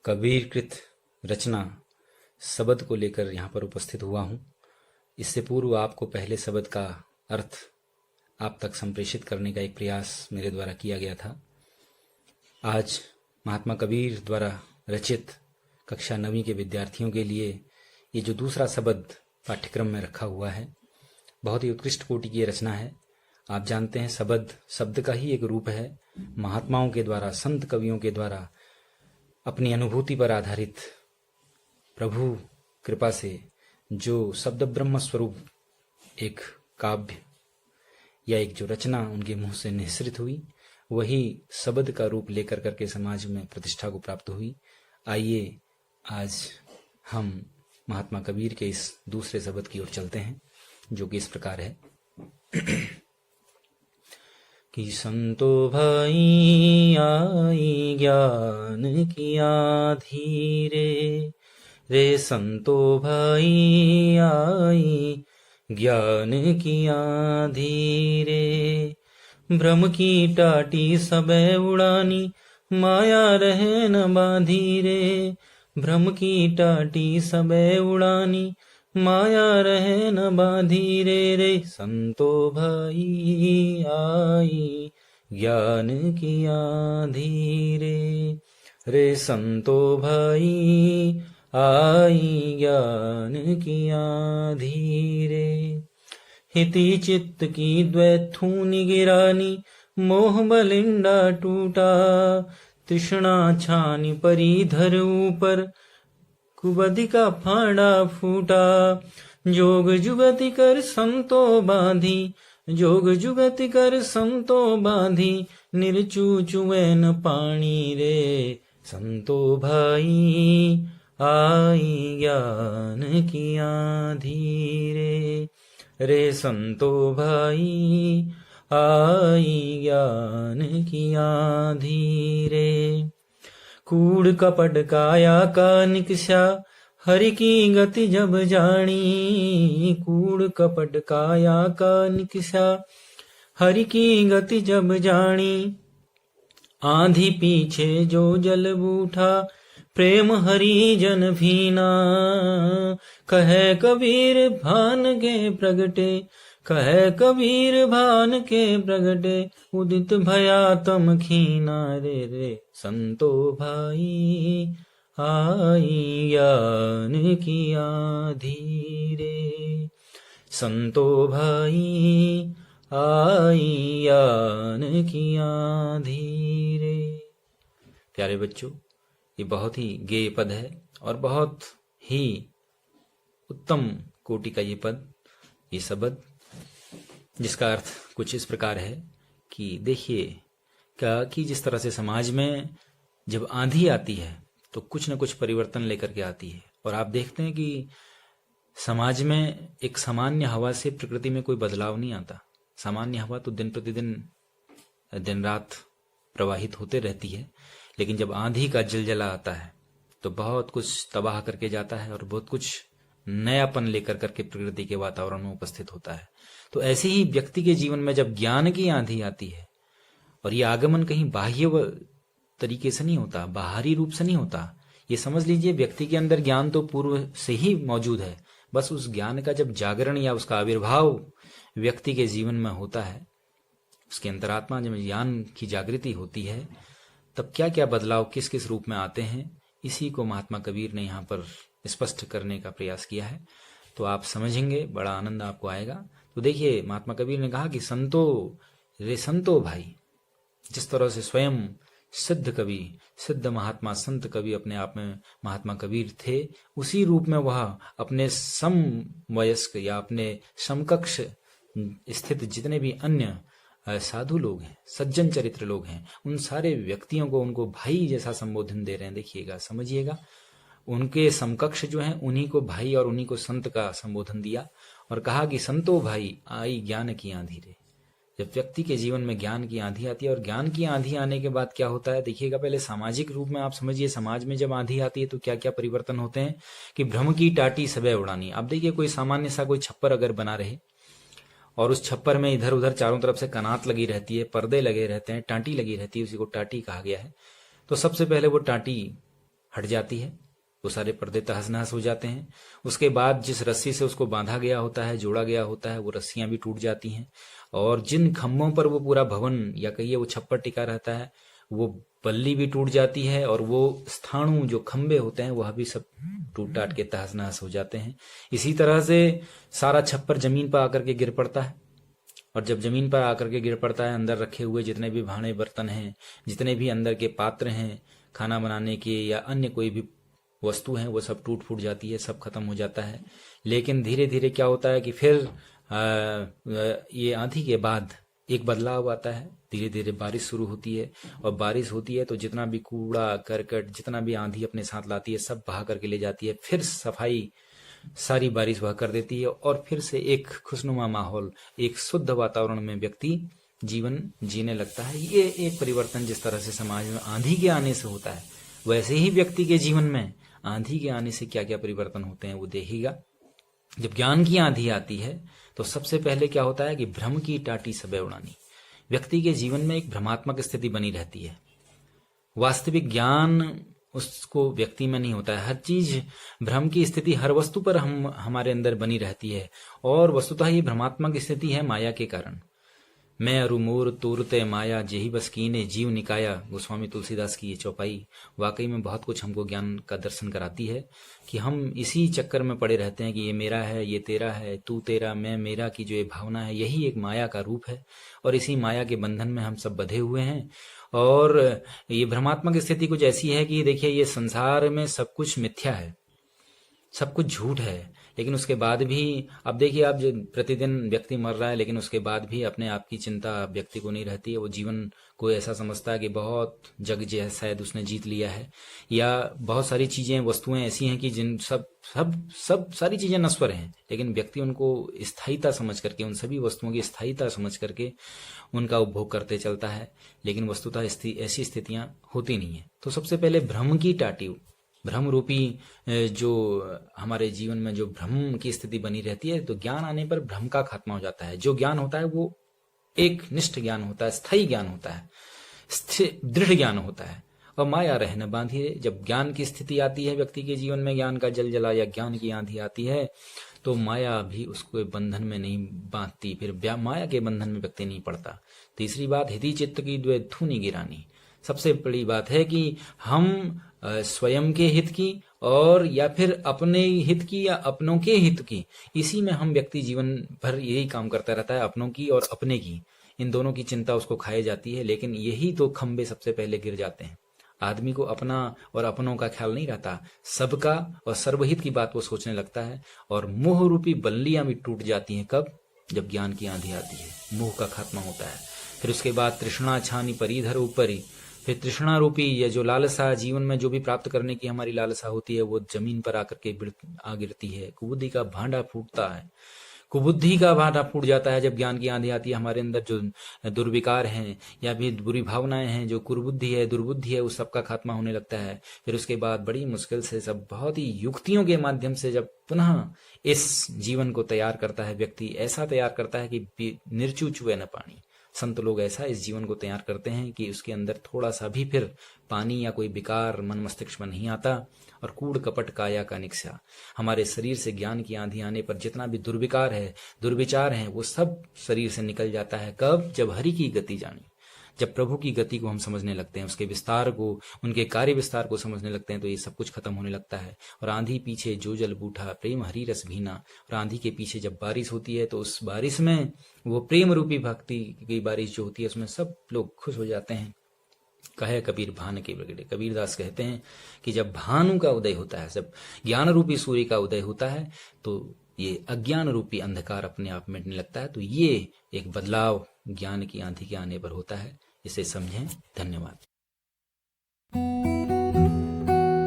कबीर कृत रचना शब्द को लेकर यहाँ पर उपस्थित हुआ हूँ। इससे पूर्व आपको पहले शब्द का अर्थ आप तक संप्रेषित करने का एक प्रयास मेरे द्वारा किया गया था। आज महात्मा कबीर द्वारा रचित कक्षा 9वीं के विद्यार्थियों के लिए ये जो दूसरा शब्द पाठ्यक्रम में रखा हुआ है, बहुत ही उत्कृष्ट कोटि की रचना है। आप जानते हैं शब्द का ही एक रूप है। महात्माओं के द्वारा, संत कवियों के द्वारा अपनी अनुभूति पर आधारित प्रभु कृपा से जो शब्द ब्रह्म स्वरूप एक काव्य या एक जो रचना उनके मुंह से निःसृत हुई, वही शब्द का रूप लेकर करके समाज में प्रतिष्ठा को प्राप्त हुई। आइए आज हम महात्मा कबीर के इस दूसरे शब्द की ओर चलते हैं, जो कि इस प्रकार है कि संतो भाई आई ज्ञान की आधी रे संतो भाई आई ज्ञान की आधी रे, भ्रम की टाटी सबे उड़ानी माया रहे न बांधी रे, भ्रम की टाटी सबे उड़ानी माया रहे न बांधी रे संतो भाई आई ज्ञान की आधी रे संतो भाई आई ज्ञान की आधी रे, हिति चित्त की द्वैथूनि गिरानी मोह बलिंडा टूटा, तृष्णा छानी परी धर ऊपर कुबधि का फाड़ा फूटा, जोग जुगति कर संतो बांधी, जोग जुगति कर संतो बांधी, निर्चू चुवैन पानी रे संतो भाई आई ज्ञान की आधी रे संतो भाई आई ज्ञान की आधी रे, कूड़ कपट काया का निकषा हरि की गति जब जानी, कूड़ कपट काया का निकषा हरि की गति जब जानी, आंधी पीछे जो जल बूठा प्रेम हरि जन भीना, कहे कबीर भान के प्रगटे, कहे कबीर भान के प्रगटे, उदित भया तम खीना रे संतो भाई आई ज्ञान की आधी रे, संतो भाई आई ज्ञान की आधी रे। प्यारे बच्चों, ये बहुत ही गेय पद है और बहुत ही उत्तम कोटि का ये पद, ये शब्द, जिसका अर्थ कुछ इस प्रकार है कि देखिए कि जिस तरह से समाज में जब आंधी आती है तो कुछ न कुछ परिवर्तन लेकर के आती है, और आप देखते हैं कि समाज में एक सामान्य हवा से प्रकृति में कोई बदलाव नहीं आता। सामान्य हवा तो दिन प्रतिदिन दिन रात प्रवाहित होते रहती है, लेकिन जब आंधी का जलजला आता है तो बहुत कुछ तबाह करके जाता है और बहुत कुछ नयापन लेकर करके प्रकृति के वातावरण में उपस्थित होता है। तो ऐसे ही व्यक्ति के जीवन में जब ज्ञान की आंधी आती है, और ये आगमन कहीं बाह्य तरीके से नहीं होता, बाहरी रूप से नहीं होता, ये समझ लीजिए व्यक्ति के अंदर ज्ञान तो पूर्व से ही मौजूद है, बस उस ज्ञान का जब जागरण या उसका आविर्भाव व्यक्ति के जीवन में होता है, उसके अंतरात्मा जब ज्ञान की जागृति होती है, तब क्या क्या बदलाव किस किस रूप में आते हैं, इसी को महात्मा कबीर ने यहाँ पर स्पष्ट करने का प्रयास किया है। तो आप समझेंगे, बड़ा आनंद आपको आएगा। तो देखिए, महात्मा कबीर ने कहा कि संतो रे संतो भाई, जिस तरह से स्वयं सिद्ध कवि, सिद्ध महात्मा, संत कवि अपने आप में महात्मा कबीर थे, उसी रूप में वह अपने समवयस्क या अपने समकक्ष स्थित जितने भी अन्य साधु लोग हैं, सज्जन चरित्र लोग हैं, उन सारे व्यक्तियों को उनको भाई जैसा संबोधन दे रहे हैं। देखिएगा, समझिएगा, उनके समकक्ष जो हैं उन्हीं को भाई और उन्हीं को संत का संबोधन दिया और कहा कि संतो भाई आई ज्ञान की आंधी रे। जब व्यक्ति के जीवन में ज्ञान की आंधी आती है, और ज्ञान की आंधी आने के बाद क्या होता है, देखिएगा, पहले सामाजिक रूप में आप समझिए, समाज में जब आंधी आती है तो क्या क्या परिवर्तन होते हैं कि भ्रम की टाटी सबे उड़ानी। आप देखिए, कोई सामान्य सा कोई छप्पर अगर बना रहे और उस छप्पर में इधर उधर चारों तरफ से कनात लगी रहती है, पर्दे लगे रहते हैं, टाटी लगी रहती है, उसी को टाटी कहा गया है। तो सबसे पहले वो टाटी हट जाती है, वो सारे पर्दे तहस नहस हो जाते हैं। उसके बाद जिस रस्सी से उसको बांधा गया होता है, जोड़ा गया होता है, वो रस्सियां भी टूट जाती हैं। और जिन खम्भों पर वो पूरा भवन या कहिए वो छप्पर टिका रहता है, वो बल्ली भी टूट जाती है, और वो स्थाणु जो खंबे होते हैं वह भी सब टूट टाट के तहस नहस हो जाते हैं। इसी तरह से सारा छप्पर जमीन पर आकर के गिर पड़ता है, और जब जमीन पर आकर के गिर पड़ता है, अंदर रखे हुए जितने भी भांडे बर्तन हैं, जितने भी अंदर के पात्र हैं खाना बनाने के या अन्य कोई भी वस्तु हैं, वो सब टूट फूट जाती है, सब खत्म हो जाता है। लेकिन धीरे धीरे क्या होता है कि फिर ये आंधी के बाद एक बदलाव आता है। धीरे धीरे बारिश शुरू होती है, और बारिश होती है तो जितना भी कूड़ा करकट, जितना भी आंधी अपने साथ लाती है, सब बहा करके ले जाती है। फिर सफाई सारी बारिश वह कर देती है, और फिर से एक खुशनुमा माहौल, एक शुद्ध वातावरण में व्यक्ति जीवन जीने लगता है। ये एक परिवर्तन जिस तरह से समाज में आंधी के आने से होता है, वैसे ही व्यक्ति के जीवन में आंधी के आने से क्या क्या परिवर्तन होते हैं वो देखेगा। जब ज्ञान की आंधी आती है तो सबसे पहले क्या होता है कि भ्रम की टाटी सबे उड़ानी। व्यक्ति के जीवन में एक भ्रमात्मक स्थिति बनी रहती है। वास्तविक ज्ञान उसको व्यक्ति में नहीं होता है। हर चीज भ्रम की स्थिति हर वस्तु पर हमारे अंदर बनी रहती है, और वस्तुतः ये भ्रमात्मक स्थिति है माया के कारण। मैं अरु मोर तोरते माया जेही बस कीने जीव निकाया, गोस्वामी तुलसीदास की ये चौपाई वाकई में बहुत कुछ हमको ज्ञान का दर्शन कराती है कि हम इसी चक्कर में पड़े रहते हैं कि ये मेरा है, ये तेरा है, तू तेरा मैं मेरा की जो ये भावना है, यही एक माया का रूप है, और इसी माया के बंधन में हम सब बंधे हुए हैं। और ये भ्रमात्मक स्थिति कुछ ऐसी है कि देखिए, ये संसार में सब कुछ मिथ्या है, सब कुछ झूठ है, लेकिन उसके बाद भी अब देखिए, आप जो प्रतिदिन व्यक्ति मर रहा है, लेकिन उसके बाद भी अपने आप की चिंता व्यक्ति को नहीं रहती है। वो जीवन को ऐसा समझता है कि बहुत जग जो शायद उसने जीत लिया है, या बहुत सारी चीजें वस्तुएं ऐसी हैं कि जिन सब सब सब सारी चीजें नश्वर हैं, लेकिन व्यक्ति उनको स्थायीता समझ करके, उन सभी वस्तुओं की स्थायीता समझ करके उनका उपभोग करते चलता है। लेकिन वस्तुतः ऐसी स्थितियां होती नहीं है। तो सबसे पहले भ्रम की टाटी, भ्रम रूपी जो हमारे जीवन में जो भ्रम की स्थिति बनी रहती है, तो ज्ञान आने पर भ्रम का खात्मा हो जाता है। जो ज्ञान होता है वो एक निष्ठ ज्ञान होता है, स्थायी ज्ञान होता है, दृढ़ ज्ञान होता है। और माया रह न बांधिए, जब ज्ञान की स्थिति आती है व्यक्ति के जीवन में, ज्ञान का जलजला या ज्ञान की आंधी आती है, तो माया भी उसको बंधन में नहीं बांधती, फिर माया के बंधन में व्यक्ति नहीं पड़ता। तीसरी बात, हिति चित्त की द्वे धूनी गिरानी। सबसे बड़ी बात है कि हम स्वयं के हित की और या फिर अपने हित की या अपनों के हित की, इसी में हम व्यक्ति जीवन भर यही काम करता रहता है, अपनों की और अपने की, इन दोनों की चिंता उसको खाई जाती है। लेकिन यही तो खंबे सबसे पहले गिर जाते हैं। आदमी को अपना और अपनों का ख्याल नहीं रहता, सबका और सर्वहित की बात वो सोचने लगता है, और मोह रूपी बल्लियां भी टूट जाती हैं। कब? जब ज्ञान की आंधी आती है, मोह का खात्मा होता है। फिर उसके बाद तृष्णा छानी परिधर ऊपरी, फिर तृष्णा रूपी ये जो लालसा, जीवन में जो भी प्राप्त करने की हमारी लालसा होती है, वो जमीन पर आकर के आ गिरती है। कुबुद्धि का भांडा फूटता है, कुबुद्धि का भांडा फूट जाता है जब ज्ञान की आंधी आती है। हमारे अंदर जो दुर्विकार हैं या भी बुरी भावनाएं हैं, जो कुर्बुद्धि है, दुर्बुद्धि है, उस सब का खात्मा होने लगता है। फिर उसके बाद बड़ी मुश्किल से, सब बहुत ही युक्तियों के माध्यम से जब पुनः इस जीवन को तैयार करता है व्यक्ति, ऐसा तैयार करता है कि निर्चू चुए न पानी। संत लोग ऐसा इस जीवन को तैयार करते हैं कि उसके अंदर थोड़ा सा भी फिर पानी या कोई विकार मन मस्तिष्क में नहीं आता। और कूड़ कपट काया का निक्ष्या, हमारे शरीर से ज्ञान की आंधी आने पर जितना भी दुर्विकार है, दुर्विचार है, वो सब शरीर से निकल जाता है। कब? जब हरि की गति जानी, जब प्रभु की गति को हम समझने लगते हैं, उसके विस्तार को, उनके कार्य विस्तार को समझने लगते हैं, तो ये सब कुछ खत्म होने लगता है। और आंधी पीछे जो जल बूठा, प्रेम हरि रस भीना। और आंधी के पीछे जब बारिश होती है, तो उस बारिश में वो प्रेम रूपी भक्ति की बारिश जो होती है, उसमें सब लोग खुश हो जाते हैं। कहे कबीर भान के बगड़े, कबीरदास कहते हैं कि जब भानु का उदय होता है, जब ज्ञान रूपी सूर्य का उदय होता है, तो ये अज्ञान रूपी अंधकार अपने आप मिटने लगता है। तो ये एक बदलाव ज्ञान की आंधी के आने पर होता है, इसे समझें। धन्यवाद।